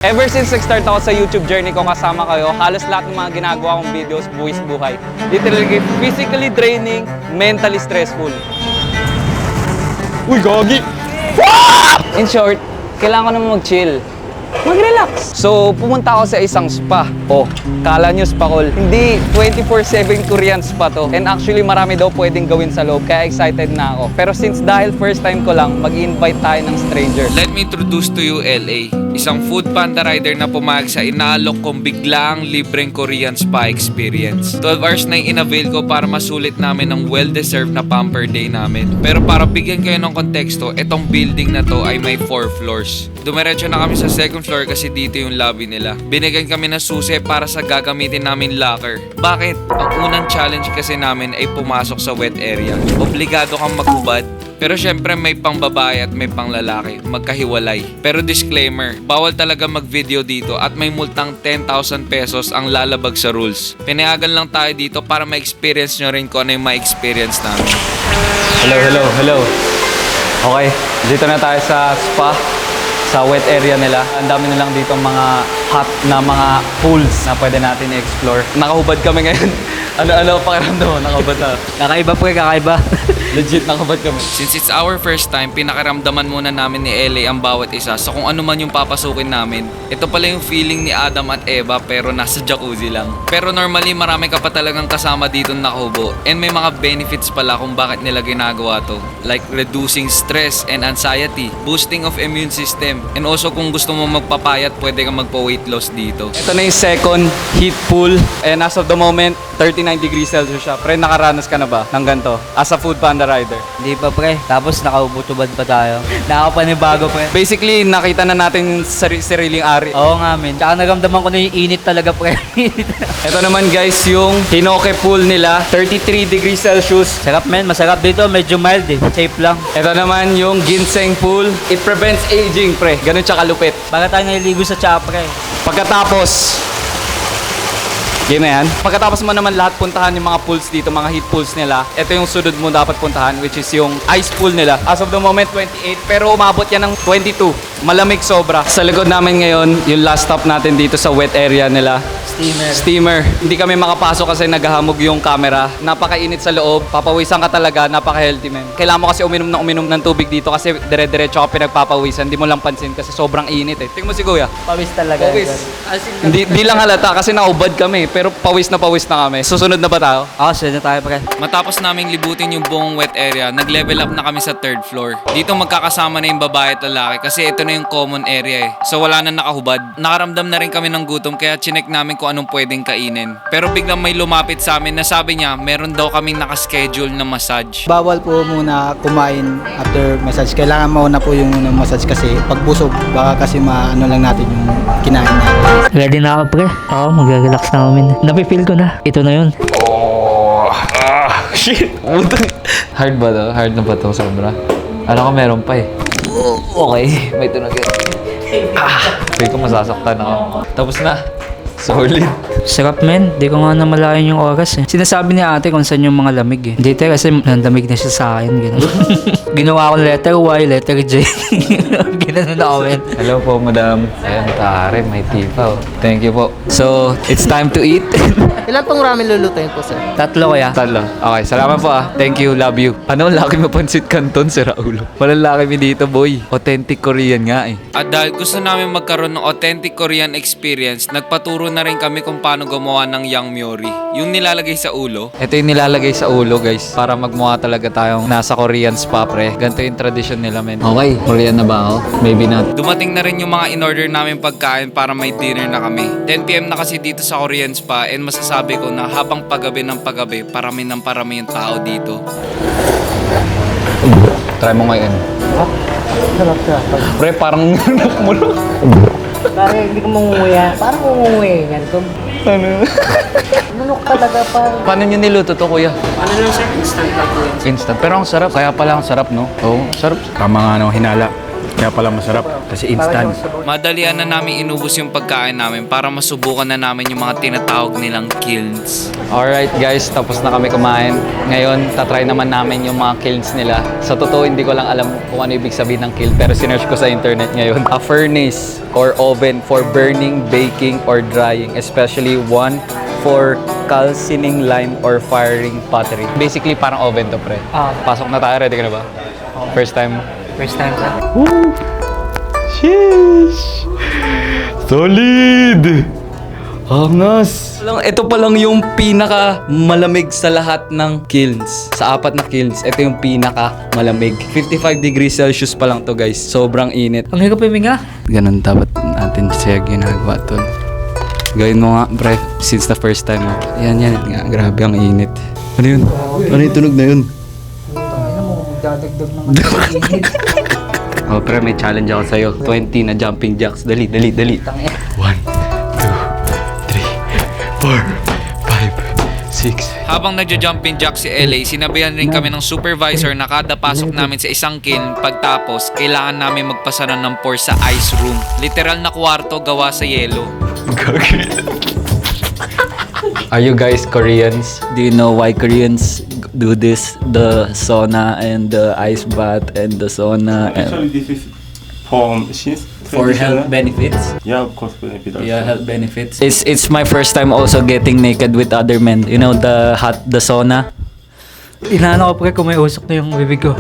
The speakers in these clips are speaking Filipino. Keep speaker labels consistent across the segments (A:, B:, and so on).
A: Ever since nag-start ako sa YouTube journey ko kasama kayo, halos lahat ng mga ginagawa kong videos, buwis buhay. Literally physically draining, mentally stressful. Uy, gagi! In short, kailangan ko naman mag-chill. Mag-relax. So, pumunta ako sa isang spa. Oh, kala nyo spa call. Hindi, 24/7 Korean spa to. And actually, marami daw pwedeng gawin sa loob, kaya excited na ako. Pero since dahil first time ko lang, mag-invite tayo ng stranger.
B: Let me introduce to you LA. Isang food panda rider na pumayag sa inaalok kong biglaang libreng Korean spa experience. 12 hours na yung in-avail ko para masulit namin ang well-deserved na pamper day namin. Pero para bigyan kayo ng konteksto, itong building na to ay may 4 floors. Dumiretso na kami sa second floor kasi dito yung lobby nila. Binigyan kami ng susi para sa gagamitin namin locker. Bakit? Ang unang challenge kasi namin ay pumasok sa wet area. Obligado kang maghubad. Pero syempre may pang babae at may pang lalaki, magkahiwalay. Pero disclaimer, bawal talaga mag-video dito at may multang 10,000 pesos ang lalabag sa rules. Pinayagan lang tayo dito para ma-experience nyo rin kung ano yung ma-experience namin.
A: Hello. Okay, dito na tayo sa spa. Sa wet area nila. Ang dami nilang dito mga hot na mga pools na pwede natin i-explore. Nakahubad kami ngayon. Ano pakiramdam mo? Nakahubad na.
C: Kakaiba po kakaiba.
A: Legit nakahubad kami.
B: Since it's our first time, pinakaramdaman muna namin ni LA ang bawat isa sa kung ano man yung papasukin namin. Ito pala yung feeling ni Adam at Eva pero nasa jacuzzi lang. Pero normally marami ka pa talagang kasama dito nakahubo. And may mga benefits pala kung bakit nila ginagawa to. Like reducing stress and anxiety, boosting of immune system, and also kung gusto mo magpapayat, pwede kang magpa-weight loss dito.
A: Ito na yung second heat pool. And as of the moment, 39 degrees Celsius siya. Pre, nakaranas ka na ba ng ganito? As a food panda rider?
C: Hindi pa pre. Tapos nakaubutubad pa tayo. Nakakapanibago pre.
A: Basically, nakita na natin sariling ari.
C: Oo nga men. Tsaka naramdaman ko na yung init talaga pre.
A: Ito naman guys, yung Hinoke pool nila. 33 degrees Celsius.
C: Sarap men. Masarap dito. Medyo mild eh. Safe lang.
A: Ito naman yung ginseng pool. It prevents aging, pre. Ganun siya kalupit.
C: Baka tayo naliligo sa tsa pre.
A: Pagkatapos, game na yan. Pagkatapos mo naman lahat puntahan yung mga pools dito, mga heat pools nila. Ito yung sunod mo dapat puntahan, which is yung ice pool nila. As of the moment, 28. Pero umabot yan ng 22. Malamig sobra. Sa likod namin ngayon, yung last stop natin dito sa wet area nila. Steamer. Hindi kami makapasok kasi naghahamog yung camera. Napakainit sa loob. Papawisan ka talaga. Napaka-healthy, man. Kailangan mo kasi uminom ng tubig dito kasi dire-diretso ka pinagpapawisan. Hindi mo lang pansin kasi sobrang init eh. Tingnan mo si Kuya.
C: Pawis talaga.
A: Pawis. Hindi lang halata kasi naubad kami. Pero pawis na kami. Susunod na ba tayo?
C: Oo, sunod na tayo pre.
B: Matapos naming libutin yung buong wet area, nag-level up na kami sa 3rd floor. Dito magkakasama na yung babae at lalaki kasi ito na yung common area eh. So wala na nakahubad. Nakaramdam na rin kami ng gutom kaya chinek namin kung anong pwedeng kainin. Pero biglang may lumapit sa amin na sabi niya meron daw kaming nakaschedule na massage.
D: Bawal po muna kumain after massage. Kailangan mauna po yung massage kasi pag busog, baka kasi maano lang natin yung kinain natin.
C: Ready na ako pre. Oo, mag-relax na kami. Napipil ko na. Ito na yun.
A: Shit! Hard ba to? Hard na ba to sobra? Alam ko meron pa eh. Okay, may tunog yun. Feel ko masasaktan ako. Tapos na. Solid.
C: Sarap men, di ko nga namalayan yung oras eh. Sinasabi ni ate kung saan yung mga lamig eh. Dito kasi nandamig na siya sa akin. Ginawa ko letter Y, letter J. Ginanon ako men.
A: Hello po, madam. Ayan, tare, may tipaw. Thank you po. So, it's time to eat.
D: Ilan pong ramen lulutuin po, sir?
C: Tatlo kaya.
A: Tatlo. Okay, salamat po ah. Thank you, love you. Ano, laki mo pansit canton, si Raulo. Walang laki mi dito, boy. Authentic Korean nga eh.
B: At dahil gusto namin magkaroon ng authentic Korean experience, nagpaturo na rin kami kung paano gumawa ng yangmyeori. Yung nilalagay sa ulo.
A: Ito yung nilalagay sa ulo, guys. Para magmukha talaga tayong nasa Korean spa, pre. Ganito yung tradition nila, men. Okay, Korean na ba ako? Maybe not.
B: Dumating na rin yung mga in-order namin pagkain para may dinner na kami. 10 PM na kasi dito sa Korean spa and masasabi ko na habang paggabi ng paggabi, parami ng parami yung tao dito.
A: Try mo ngayon.
D: Sarap.
A: Pre, parang nakmulok.
D: Parang hindi ko mangunguya. Parang mangunguya yan.
A: Ano?
D: Lunok talaga parang.
A: Paano nyo niluto to, kuya? Ano lang, sir? Instant lang po. Instant. Pero ang sarap. Kaya pala ang sarap, no? Oo, sarap.
D: Tama nga no, hinala.
E: Kaya pala masarap. Kasi instant.
B: Madalian na namin inubos yung pagkain namin para masubukan na namin yung mga tinatawag nilang kilns.
A: Alright guys, tapos na kami kumain. Ngayon, tatry naman namin yung mga kilns nila. Sa totoo, hindi ko lang alam kung ano ibig sabihin ng kiln, pero sinearch ko sa internet ngayon. A furnace or oven for burning, baking, or drying. Especially one for calcining lime or firing pottery. Basically, parang oven to, pre. Pasok na tayo. Ready ka na ba? First time.
C: First time ka.
E: Sheesh! Solid! Angas!
A: Ito pa lang yung pinaka malamig sa lahat ng kilns. Sa 4 na kilns, ito yung pinaka malamig. 55 degrees Celsius pa lang to guys. Sobrang init.
C: Ang hirap huminga.
A: Ganun dapat natin siya ginagawa tol. Gawin mo nga, pre, since the first time mo. Yan nga, grabe ang init. Ano yun? Ano yung tunog na yun?
C: Dadagdag ng init.
A: Oh, pre, may challenge ako sa'yo. 20 na jumping jacks. Dali. 1, 2, 3, 4, 5, 6.
B: Habang nagja-jumping jack si LA, sinabihan rin kami ng supervisor na kada pasok namin sa isang kiln, pagtapos, kailangan namin magpasara ng pour sa ice room. Literal na kwarto gawa sa yelo.
A: Are you guys Koreans? Do you know why Koreans do this? The sauna and the ice bath and the sauna and
E: Actually, this is from since
A: for health benefits.
E: Yeah, of course, benefit. Also.
A: Yeah, health benefits. It's my first time also getting naked with other men. You know the sauna.
C: Inaano ko pre kung may usok na yung bibig ko.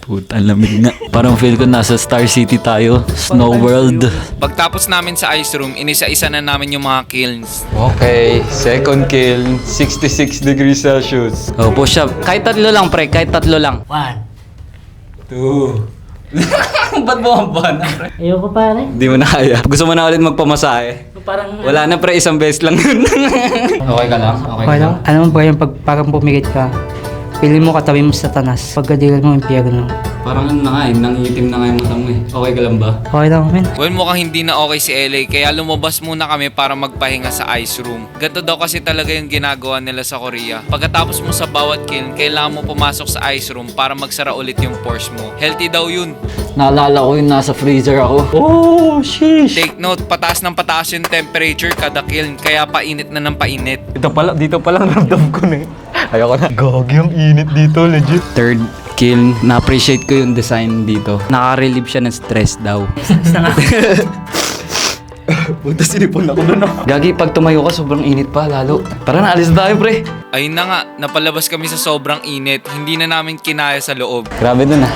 A: Puta, lamig nga. Parang feel ko nasa Star City tayo. Snow World.
B: Pagtapos namin sa ice room, inisa-isa na namin yung mga kilns.
A: Okay, second kiln, 66 degrees Celsius. Oh, push up. Kahit 3 lang, pre. Kahit 3 lang.
C: 1.
A: 2. Ba't bumaba na, pre?
C: Ayoko pare.
A: Hindi mo na kaya. Gusto mo na ulit magpamasahe?
C: Parang
A: Wala na, pre. Isang beses lang yun. Okay ka lang?
C: okay lang. Alam mo ba yung pag parang pumikit ka, pili mo katabi mo sa tanas. Pagkadilan mo yung impyerno.
A: Parang ano na nga eh. Nangitim na nga yung mata mo eh. Okay ka lang ba?
C: Okay lang, men.
B: Well, mukhang hindi na okay si LA, kaya lumabas muna kami para magpahinga sa ice room. Ganto daw kasi talaga yung ginagawa nila sa Korea. Pagkatapos mo sa bawat kiln, kailangan mo pumasok sa ice room para magsara ulit yung pores mo. Healthy daw yun.
A: Naalala ko yung nasa freezer ako. Oh, sheesh!
B: Take note, pataas ng pataas yung temperature kada kiln, kaya painit na ng painit.
E: Dito pa lang ramdam ko na eh. Ayoko na. Gagi ang init dito, legit.
A: Third kiln, na-appreciate ko yung design dito. Nakaka-relieve siya ng stress daw.
E: Punta sinipon ako doon.
A: Gagi, pag tumayo ka, sobrang init pa lalo. Tara na, alis na tayo, pre.
B: Ayun na nga, napalabas kami sa sobrang init, hindi na namin kinaya sa loob.
A: Grabe dun ah.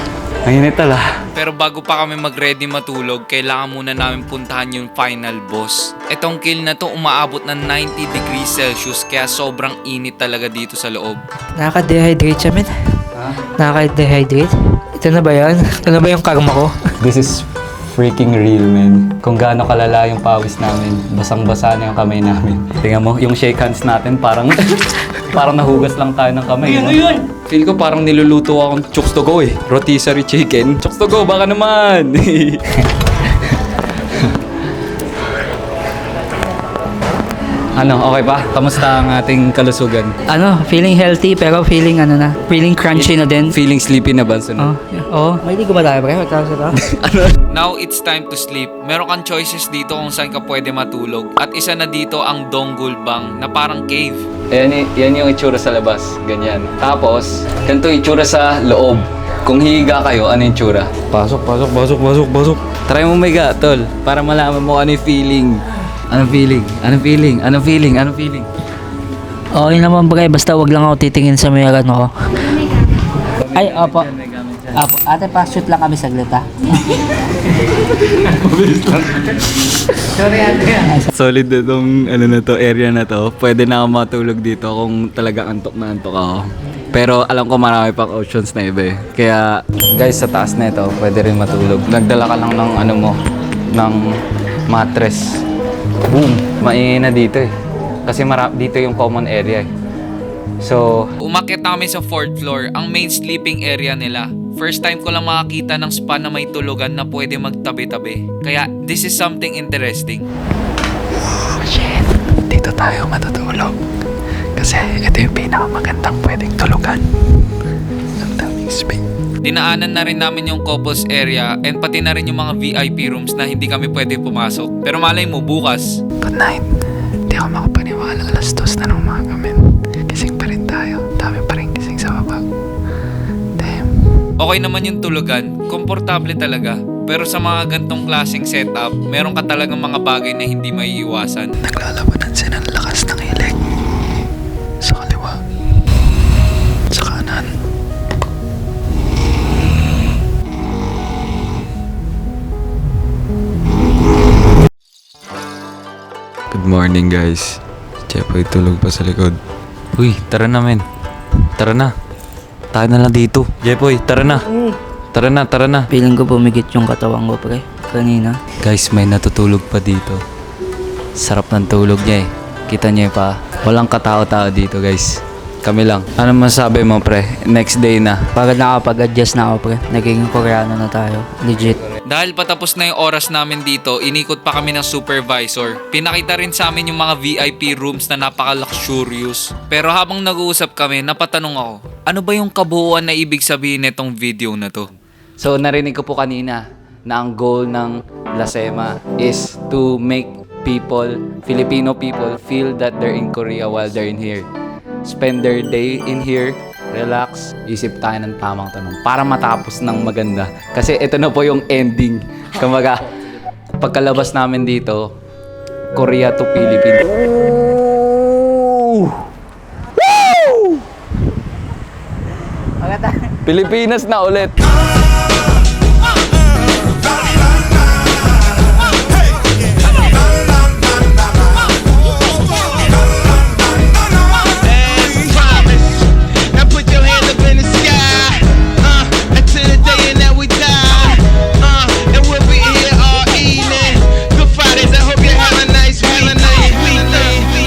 A: Ang init tala.
B: Pero bago pa kami mag-ready matulog, kailangan muna namin puntahan yung final boss. Etong kiln na to umaabot ng 90 degrees Celsius, kaya sobrang init talaga dito sa loob.
C: Nakaka-dehydrate siya, men. Nakaka-dehydrate? Ito na ba yan? Ito na ba yung karma ko?
A: This is freaking real, man. Kung gaano kalala yung pawis namin, basang-basa na yung kamay namin. Tingnan mo, yung shake hands natin parang parang nahugas lang tayo ng kamay. Ano yun? Feel ko parang niluluto akong chooks to go eh. Rotisserie chicken. Chooks to go, baka naman. Ano, okay pa? Kamusta ang ating kalusugan?
C: Ano, feeling healthy pero feeling ano na, feeling crunchy na din.
A: Feeling sleepy na ba? Sunod?
C: May ligo ba tayo, pre? Magkakaroon ba?
B: Now it's time to sleep. Meron kang choices dito kung saan ka pwede matulog. At isa na dito ang Donggulbang na parang cave.
A: Yan yung itsura sa labas. Ganyan. Tapos, ganito itsura sa loob. Kung hihiga kayo, ano yung itsura?
E: Pasok.
A: Try mo umiga, tol. Para malaman mo ano yung feeling. Anong feeling?
C: Okay naman pre, basta wag lang ako titingin sa mayroon ko. Ay, opo. Apo, ate pa, shoot lang kami saglit ha. Sorry ate.
A: Solid na tong area na to. Pwede na ako matulog dito kung talaga antok na antok ako. Pero alam ko marami pang options na iba eh. Kaya guys, sa taas na ito, pwede rin matulog. Nagdala ka lang ng ng mattress. Boom! Maingay na dito eh. Kasi dito yung common area eh. So,
B: Umakyat na kami sa 4th floor, ang main sleeping area nila. First time ko lang makakita ng spa na may tulugan na pwede magtabi-tabi. Kaya this is something interesting.
A: dito tayo matutulog. Kasi ito yung pinakamagandang pwedeng tulugan. Ang
B: Dinaanan na rin namin yung couples area and pati na rin yung mga VIP rooms na hindi kami pwede pumasok. Pero malay mo, bukas.
F: Good night. Di ako makapaniwala, alas 2 na ng umaga, men. Gising pa rin tayo. Dami pa rin gising sa baba. Damn.
B: Okay naman yung tulugan, komportable talaga. Pero sa mga gantong klaseng setup, meron ka talagang mga bagay na hindi maiiwasan.
F: Naglalabanan sila ng lakas ng hilig. Sa kaliwa. Sa kanan.
G: Good morning guys. Jepoy tulog pa sa likod. Uy, tara na men. Tara na. Tayo na lang dito. Jepoy, tara na. Tara na, tara na.
C: Feeling ko bumigit yung katawan ko, pre. Kanina.
G: Guys, may natutulog pa dito. Sarap ng tulog niya eh. Kita niya pa. Walang katao-tao dito guys. Kami lang. Ano masabi mo pre? Next day na.
C: Pagod nakapag-adjust na ako, pre. Naging Koreano na tayo. Legit.
B: Dahil patapos na yung oras namin dito, inikot pa kami ng supervisor. Pinakita rin sa amin yung mga VIP rooms na napaka-luxurious. Pero habang nag-uusap kami, napatanong ako, ano ba yung kabuuan na ibig sabihin nitong video na to?
A: So narinig ko po kanina na ang goal ng Lasema is to make people, Filipino people, feel that they're in Korea while they're in here. Spend their day in here, relax, isip tayo ng tamang tanong para matapos ng maganda. Kasi ito na po yung ending. Kumbaga, pagkalabas namin dito, Korea to Philippines. Pilipinas na ulit!